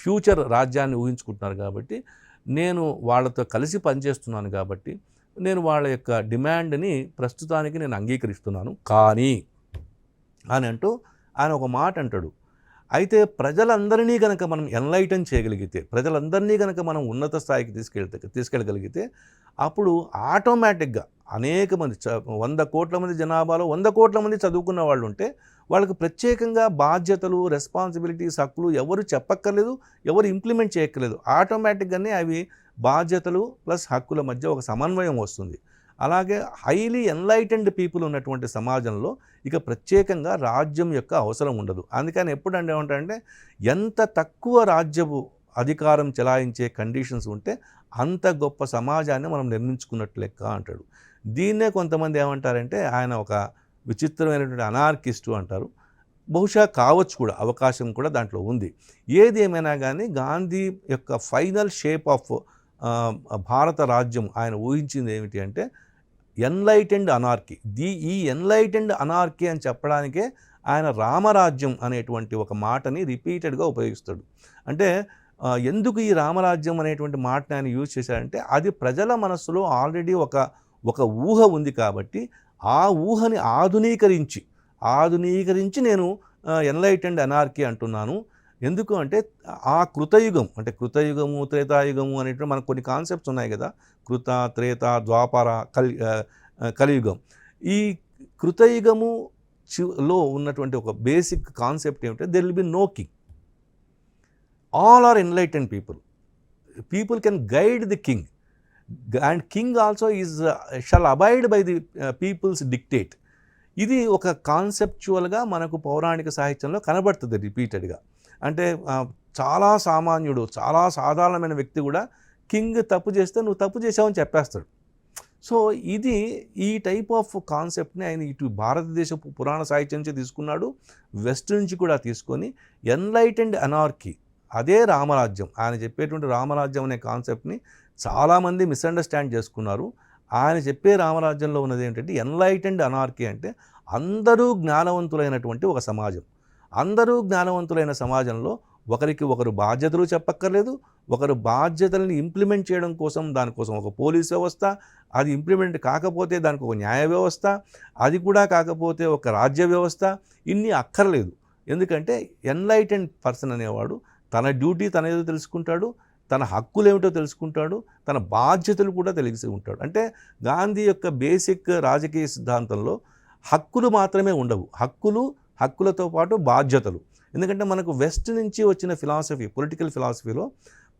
ఫ్యూచర్ రాజ్యాన్ని ఊహించుకుంటున్నారు. కాబట్టి నేను వాళ్ళతో కలిసి పనిచేస్తున్నాను, కాబట్టి నేను వాళ్ళ యొక్క డిమాండ్ని ప్రస్తుతానికి నేను అంగీకరిస్తున్నాను. కానీ అని అంటూ ఆయన ఒక మాట అంటాడు, అయితే ప్రజలందరినీ కనుక మనం ఎన్లైటన్ చేయగలిగితే, ప్రజలందరినీ కనుక మనం ఉన్నత స్థాయికి తీసుకెళ్ళగలిగితే అప్పుడు ఆటోమేటిక్గా అనేక మంది 100 కోట్ల మంది జనాభాలో 100 కోట్ల మంది చదువుకున్న వాళ్ళు ఉంటే వాళ్ళకి ప్రత్యేకంగా బాధ్యతలు, రెస్పాన్సిబిలిటీస్, హక్కులు ఎవరు చెప్పక్కర్లేదు, ఎవరు ఇంప్లిమెంట్ చేయక్కర్లేదు. ఆటోమేటిక్గానే అవి బాధ్యతలు ప్లస్ హక్కుల మధ్య ఒక సమన్వయం వస్తుంది. అలాగే హైలీ ఎన్లైటెండ్ పీపుల్ ఉన్నటువంటి సమాజంలో ఇక ప్రత్యేకంగా రాజ్యం యొక్క అవసరం ఉండదు. అందుకని ఎప్పుడు ఏమంటారంటే ఎంత తక్కువ రాజ్యపు అధికారం చెలాయించే కండిషన్స్ ఉంటే అంత గొప్ప సమాజాన్ని మనం నిర్మించుకున్నట్లు లెక్క అంటాడు. దీన్నే కొంతమంది ఏమంటారంటే ఆయన ఒక విచిత్రమైనటువంటి అనార్కిస్టు అంటారు. బహుశా కావచ్చు కూడా, అవకాశం కూడా దాంట్లో ఉంది. ఏది ఏమైనా కానీ గాంధీ యొక్క ఫైనల్ షేప్ ఆఫ్ భారత రాజ్యం ఆయన ఊహించింది ఏమిటి అంటే ఎన్లైటెండ్ అనార్కీ. ఈ ఎన్లైటెండ్ అనార్కీ అని చెప్పడానికే ఆయన రామరాజ్యం అనేటువంటి ఒక మాటని రిపీటెడ్గా ఉపయోగిస్తాడు. అంటే ఎందుకు ఈ రామరాజ్యం అనేటువంటి మాటని ఆయన యూజ్ చేశారంటే అది ప్రజల మనస్సులో ఆల్రెడీ ఒక ఊహ ఉంది కాబట్టి ఆ ఊహని ఆధునీకరించి నేను ఎన్లైటెండ్ అనార్కీ అంటున్నాను. ఎందుకు అంటే ఆ కృతయుగం, అంటే కృతయుగము, త్రేతాయుగము అనేటువంటి మనకు కొన్ని కాన్సెప్ట్స్ ఉన్నాయి కదా, కృత, త్రేత, ద్వాపర, కలియుగం. ఈ కృతయుగము లో ఉన్నటువంటి ఒక బేసిక్ కాన్సెప్ట్ ఏమిటంటే there will be no king, all are enlightened people can guide the king and king also shall abide by the people's dictate. ఇది ఒక కాన్సెప్చువల్గా మనకు పౌరాణిక సాహిత్యంలో కనబడుతుంది రిపీటెడ్గా. అంటే చాలా సామాన్యుడు, చాలా సాధారణమైన వ్యక్తి కూడా కింగ్ తప్పు చేస్తే నువ్వు తప్పు చేసావని చెప్పేస్తాడు. సో ఈ టైప్ ఆఫ్ కాన్సెప్ట్ని ఆయన ఇటు భారతదేశపు పురాణ సాహిత్యం నుంచి తీసుకున్నాడు, వెస్ట్ నుంచి కూడా తీసుకొని ఎన్లైటెండ్ అనార్కీ, అదే రామరాజ్యం. ఆయన చెప్పేటువంటి రామరాజ్యం అనే కాన్సెప్ట్ని చాలామంది మిస్అండర్స్టాండ్ చేసుకున్నారు. ఆయన చెప్పే రామరాజ్యంలో ఉన్నది ఏంటంటే ఎన్లైటెండ్ అనార్కీ అంటే అందరూ జ్ఞానవంతులైనటువంటి ఒక సమాజం. అందరూ జ్ఞానవంతులైన సమాజంలో ఒకరికి ఒకరు బాధ్యతలు చెప్పక్కర్లేదు, ఒకరు బాధ్యతల్ని ఇంప్లిమెంట్ చేయడం కోసం దానికోసం ఒక పోలీస్ వ్యవస్థ, అది ఇంప్లిమెంట్ కాకపోతే దానికి ఒక న్యాయ వ్యవస్థ, అది కూడా కాకపోతే ఒక రాజ్య వ్యవస్థ, ఇన్ని అక్కర్లేదు. ఎందుకంటే ఎన్లైటెండ్ పర్సన్ అనేవాడు తన డ్యూటీ తనేదో తెలుసుకుంటాడు, తన హక్కులు ఏమిటో తెలుసుకుంటాడు, తన బాధ్యతలు కూడా తెలిసి ఉంటాడు. అంటే గాంధీ యొక్క బేసిక్ రాజకీయ సిద్ధాంతంలో హక్కులు మాత్రమే ఉండవు, హక్కులతో పాటు బాధ్యతలు. ఎందుకంటే మనకు వెస్ట్ నుంచి వచ్చిన ఫిలాసఫీ, పొలిటికల్ ఫిలాసఫీలో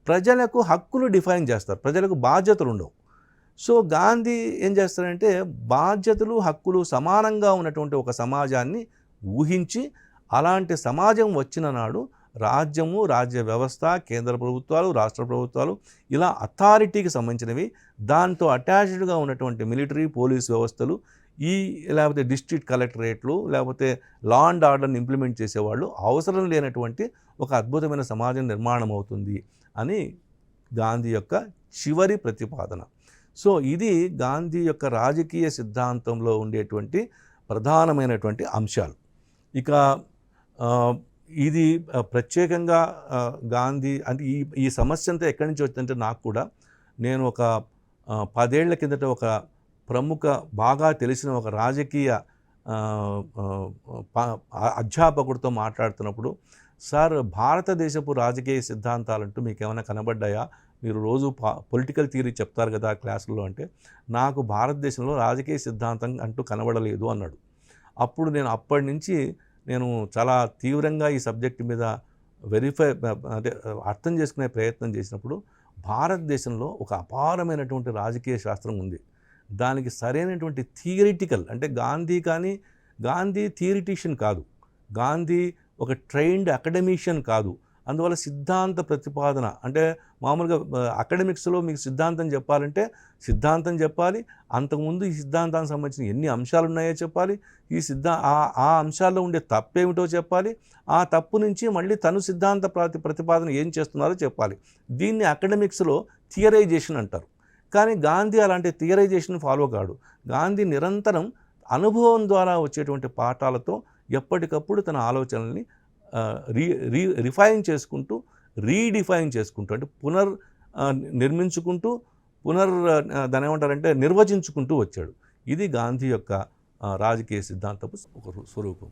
ప్రజలకు హక్కులు డిఫైన్ చేస్తారు, ప్రజలకు బాధ్యతలు ఉండవు. సో గాంధీ ఏం చేస్తారంటే బాధ్యతలు, హక్కులు సమానంగా ఉన్నటువంటి ఒక సమాజాన్ని ఊహించి, అలాంటి సమాజం వచ్చిన నాడు రాజ్యము, రాజ్య వ్యవస్థ, కేంద్ర ప్రభుత్వాలు, రాష్ట్ర ప్రభుత్వాలు, ఇలా అథారిటీకి సంబంధించినవి, దాంతో అటాచ్డ్గా ఉన్నటువంటి మిలిటరీ, పోలీస్ వ్యవస్థలు, లేకపోతే డిస్ట్రిక్ట్ కలెక్టరేట్లు, లేకపోతే లా అండ్ ఆర్డర్ని ఇంప్లిమెంట్ చేసేవాళ్ళు అవసరం లేనటువంటి ఒక అద్భుతమైన సమాజం నిర్మాణం అవుతుంది అని గాంధీ యొక్క చివరి ప్రతిపాదన. సో ఇది గాంధీ యొక్క రాజకీయ సిద్ధాంతంలో ఉండేటువంటి ప్రధానమైనటువంటి అంశాలు. ఇక ఆ, ఇది ప్రత్యేకంగా గాంధీ అంటే ఈ సమస్య అంతా ఎక్కడి నుంచి వచ్చిందంటే నాకు కూడా నేను ఒక 10 ఏళ్ల కిందట ఒక ప్రముఖ బాగా తెలిసిన ఒక రాజకీయ ఆ, ఆ, అధ్యాపకుడితో మాట్లాడుతున్నప్పుడు, సార్ భారతదేశపు రాజకీయ సిద్ధాంతాలంటూ మీకు ఏమైనా కనబడ్డాయా, మీరు రోజు పొలిటికల్ థియరీ చెప్తారు కదా క్లాసుల్లో అంటే, నాకు భారతదేశంలో రాజకీయ సిద్ధాంతం అంటూ కనబడలేదు అన్నాడు. అప్పుడు నేను అప్పటి నుంచి నేను చాలా తీవ్రంగా ఈ సబ్జెక్ట్ మీద అంటే అర్థం చేసుకునే ప్రయత్నం చేసినప్పుడు, భారతదేశంలో ఒక అపారమైనటువంటి రాజకీయ శాస్త్రం ఉంది. దానికి సరైనటువంటి థియరిటికల్ అంటే గాంధీ థియరిటిషియన్ కాదు, గాంధీ ఒక ట్రైన్డ్ అకాడమిషియన్ కాదు. అందువల్ల సిద్ధాంత ప్రతిపాదన అంటే మామూలుగా అకాడమిక్స్లో మీకు సిద్ధాంతం చెప్పాలంటే సిద్ధాంతం చెప్పాలి, అంతకుముందు ఈ సిద్ధాంతానికి సంబంధించిన ఎన్ని అంశాలు ఉన్నాయో చెప్పాలి, ఆ అంశాల్లో ఉండే తప్పేమిటో చెప్పాలి, ఆ తప్పు నుంచి మళ్ళీ తను సిద్ధాంత ప్రతిపాదన ఏం చేస్తున్నారో చెప్పాలి. దీన్ని అకాడమిక్స్లో థియరైజేషన్ అంటారు. కానీ గాంధీ అలాంటి థియరైజేషన్ ఫాలో కాడు. గాంధీ నిరంతరం అనుభవం ద్వారా వచ్చేటువంటి పాఠాలతో ఎప్పటికప్పుడు తన ఆలోచనల్ని రిఫైన్ చేసుకుంటూ, రీడిఫైన్ చేసుకుంటూ, అంటే నిర్మించుకుంటూ దాన్ని ఏమంటారంటే నిర్వచించుకుంటూ వచ్చాడు. ఇది గాంధీ యొక్క రాజకీయ సిద్ధాంతపు ఒక స్వరూపం.